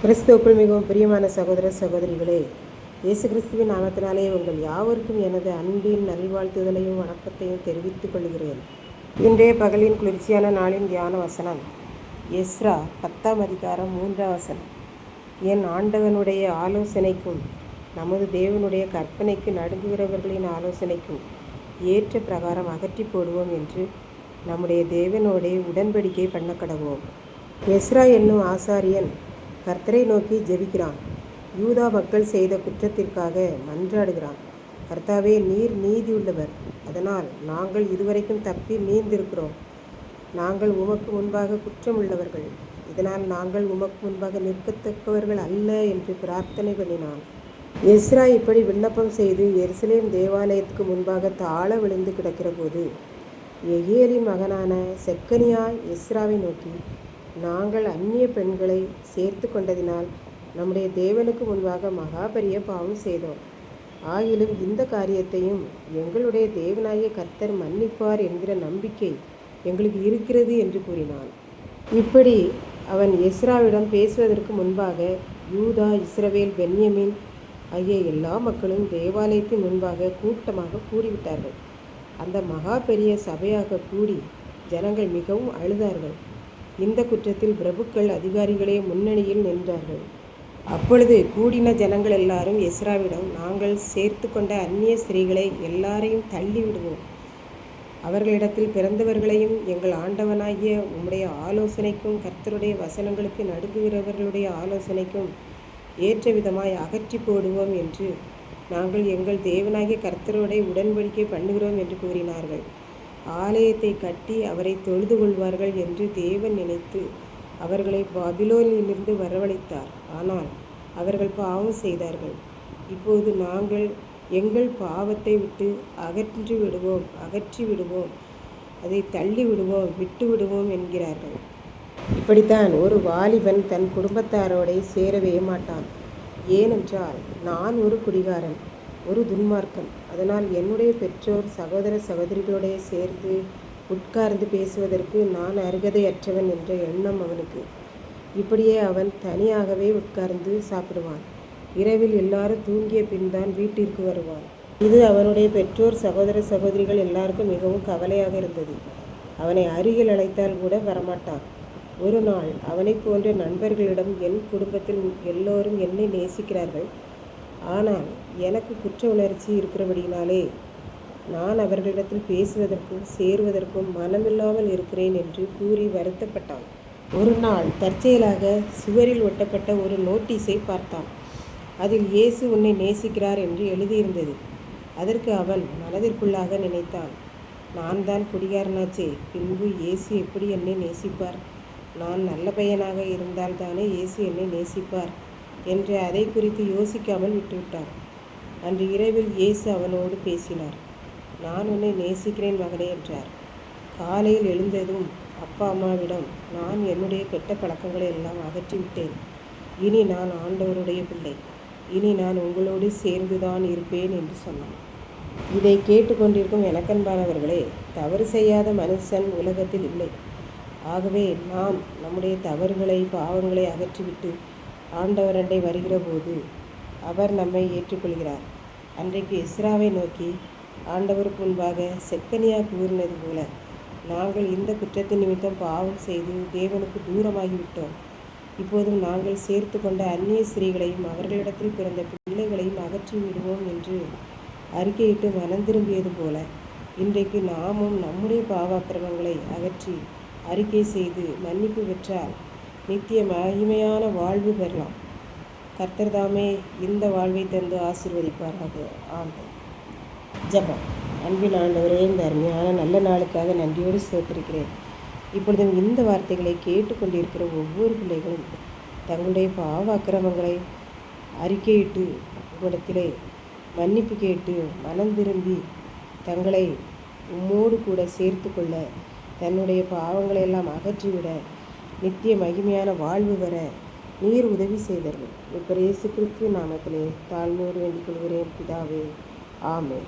கிறிஸ்துவுக்குள் மிகவும் பிரியமான சகோதர சகோதரிகளே, இயேசு கிறிஸ்துவின் நாமத்தினாலே உங்கள் யாவருக்கும் எனது அன்பின் நல்வாழ்த்துதலையும் வணக்கத்தையும் தெரிவித்துக் கொள்கிறேன். இன்றைய பகலின் குளிர்ச்சியான நாளின் தியான வசனம் எஸ்ரா 10ஆம் அதிகாரம் 3ஆம் வசனம். என் ஆண்டவனுடைய ஆலோசனைக்கும் நமது தேவனுடைய கற்பனைக்கு நடுங்குகிறவர்களின் ஆலோசனைக்கும் ஏற்ற பிரகாரம் அகற்றி போடுவோம் என்று நம்முடைய தேவனோடே உடன்படிக்கை பண்ண கடவோம். எஸ்ரா என்னும் ஆசாரியன் கர்த்தரை நோக்கி ஜெபிக்கிறான். யூதா மக்கள் செய்த குற்றத்திற்காக மன்றாடுகிறான். கர்த்தாவே, நீர் நீதியுள்ளவர், அதனால் நாங்கள் இதுவரைக்கும் தப்பி மீந்திருக்கிறோம். நாங்கள் உமக்கு முன்பாக குற்றம் உள்ளவர்கள், இதனால் நாங்கள் உமக்கு முன்பாக நிற்கத்தக்கவர்கள் அல்ல என்று பிரார்த்தனை பண்ணினான். எஸ்ரா இப்படி விண்ணப்பம் செய்து எருசலேம் தேவாலயத்துக்கு முன்பாக தாழ விழுந்து கிடக்கிற போது யெகியேலின் மகனான செக்கனியா எஸ்ராவை நோக்கி, நாங்கள் அந்நிய பெண்களை சேர்த்து கொண்டதினால் நம்முடைய தேவனுக்கு முன்பாக மகா பெரிய பாவம் செய்தோம். ஆகிலும் இந்த காரியத்தையும் எங்களுடைய தேவனாகிய கர்த்தர் மன்னிப்பார் என்கிற நம்பிக்கை எங்களுக்கு இருக்கிறது என்று கூறினான். இப்படி அவன் எஸ்ராவிடம் பேசுவதற்கு முன்பாக யூதா, இஸ்ரவேல், பென்யமீன் ஆகிய எல்லா மக்களும் தேவாலயத்தின் முன்பாக கூட்டமாக கூடிவிட்டார்கள். அந்த மகா பெரிய சபையாக கூடி ஜனங்கள் மிகவும் அழுதார்கள். இந்த குற்றத்தில் பிரபுக்கள், அதிகாரிகளே முன்னணியில் நின்றார்கள். அப்பொழுது கூடின ஜனங்கள் எல்லாரும் எஸ்ராவிடம், நாங்கள் சேர்த்து கொண்ட அந்நிய ஸ்திரீகளை எல்லாரையும் தள்ளிவிடுவோம். அவர்களிடத்தில் பிறந்தவர்களையும் எங்கள் ஆண்டவனாகிய உம்முடைய ஆலோசனைக்கும் கர்த்தருடைய வசனங்களுக்கு நடுங்குகிறவர்களுடைய ஆலோசனைக்கும் ஏற்ற விதமாய் அகற்றி போடுவோம் என்று நாங்கள் எங்கள் தேவனாகிய கர்த்தரோட உடன்படிக்கை பண்ணுகிறோம் என்று கூறினார்கள். ஆலயத்தை கட்டி அவரை தொழுது கொள்வார்கள் என்று தேவன் நினைத்து அவர்களை பாபிலோனிலிருந்து வரவழைத்தார். ஆனால் அவர்கள் பாவம் செய்தார்கள். இப்போது நாங்கள் எங்கள் பாவத்தை விட்டு அகற்றி விடுவோம், அதை தள்ளி விடுவோம், விட்டு விடுவோம் என்கிறார்கள். இப்படித்தான் ஒரு வாலிபன் தன் குடும்பத்தாரோடே சேரவே மாட்டான். ஏனென்றால் நான் ஒரு குடிகாரன், ஒரு துன்மார்க்கன். அதனால் என்னுடைய பெற்றோர், சகோதர சகோதரிகளோட சேர்ந்து உட்கார்ந்து பேசுவதற்கு நான் அருகதையற்றவன் என்ற எண்ணம் அவனுக்கு. இப்படியே அவன் தனியாகவே உட்கார்ந்து சாப்பிடுவான். இரவில் எல்லாரும் தூங்கிய பின் தான் வீட்டிற்கு வருவான். இது அவனுடைய பெற்றோர், சகோதர சகோதரிகள் எல்லாருக்கும் மிகவும் கவலையாக இருந்தது. அவனை அருகில் அழைத்தால் கூட வரமாட்டான். ஒரு நாள் அவனை போன்ற நண்பர்களிடம், என் குடும்பத்தில் எல்லோரும் என்னை நேசிக்கிறார்கள், ஆனால் எனக்கு குற்ற உணர்ச்சி இருக்கிறபடியினாலே நான் அவர்களிடத்தில் பேசுவதற்கும் சேருவதற்கும் மனமில்லாமல் இருக்கிறேன் என்று கூறி வருத்தப்பட்டான். ஒரு நாள் தற்செயலாக சுவரில் ஒட்டப்பட்ட ஒரு நோட்டீஸை பார்த்தான். அதில் இயேசு உன்னை நேசிக்கிறார் என்று எழுதியிருந்தது. அதற்கு அவன் மனதிற்குள்ளாக நினைத்தான், நான் தான் குடிகாரனாச்சே, பின்பு இயேசு எப்படி என்னை நேசிப்பார்? நான் நல்ல பையனாக இருந்தால்தானே இயேசு என்னை நேசிப்பார் என்று அதை குறித்து யோசிக்காமல் விட்டுவிட்டார். அன்று இரவில் இயேசு அவனோடு பேசினார். நான் உன்னை நேசிக்கிறேன் மகனே என்றார். காலையில் எழுந்ததும் அப்பா அம்மாவிடம், நான் என்னுடைய கெட்ட பழக்கங்களை எல்லாம் அகற்றிவிட்டேன், இனி நான் ஆண்டவருடைய பிள்ளை, இனி நான் உங்களோடு சேர்ந்துதான் இருப்பேன் என்று சொன்னான். இதை கேட்டுக்கொண்டிருக்கும் எனக்கன்பானவர்களே, தவறு செய்யாத மனுஷன் உலகத்தில் இல்லை. ஆகவே நாம் நம்முடைய தவறுகளை, பாவங்களை அகற்றிவிட்டு ஆண்டவரண்டை வருகிற போது அவர் நம்மை ஏற்றுக்கொள்கிறார். அன்றைக்கு எஸ்ராவை நோக்கி ஆண்டவருக்கு முன்பாக செக்கனியா கூறினது போல, நாங்கள் இந்த குற்றத்தின் நிமித்தம் பாவம் செய்து தேவனுக்கு தூரமாகிவிட்டோம். இப்போதும் நாங்கள் சேர்த்து கொண்ட அந்நிய ஸ்திரீகளையும் அவர்களிடத்தில் பிறந்த பிள்ளைகளையும் அகற்றி விடுவோம் என்று அறிக்கையிட்டு மனம் திரும்பியது போல, இன்றைக்கு நாமும் நம்முடைய பாவாக்கிரமங்களை அகற்றி அறிக்கை செய்து மன்னிப்பு பெற்றால் நித்திய மகிமையான வாழ்வு பெறலாம். கர்த்தர் தாமே இந்த வாழ்வை தந்து ஆசீர்வதிப்பாராக. ஆமென். ஜெபம். அன்பின் ஆண்டவரே, இந்த அருமையான நல்ல நாளுக்காக நன்றியோடு ஸ்தோத்திரிக்கிறேன். இப்பொழுதும் இந்த வார்த்தைகளை கேட்டுக்கொண்டிருக்கிற ஒவ்வொரு பிள்ளைகளும் தங்களுடைய பாவ அக்கிரமங்களை அறிக்கையிட்டு உங்களிடத்திலே மன்னிப்பு கேட்டு மனம் திரும்பி தங்களை உம்மோடு கூட சேர்த்து கொள்ள, தன்னுடைய பாவங்களை எல்லாம் அகற்றிவிட, நித்திய மகிமையான வாழ்வு வர நீர் உதவி செய்தர்கள். இப்போ இயேசு கிறிஸ்து நாமத்திலே தாழ்மையோடு வேண்டிக் கொள்கிறேன் பிதாவே. ஆமென்.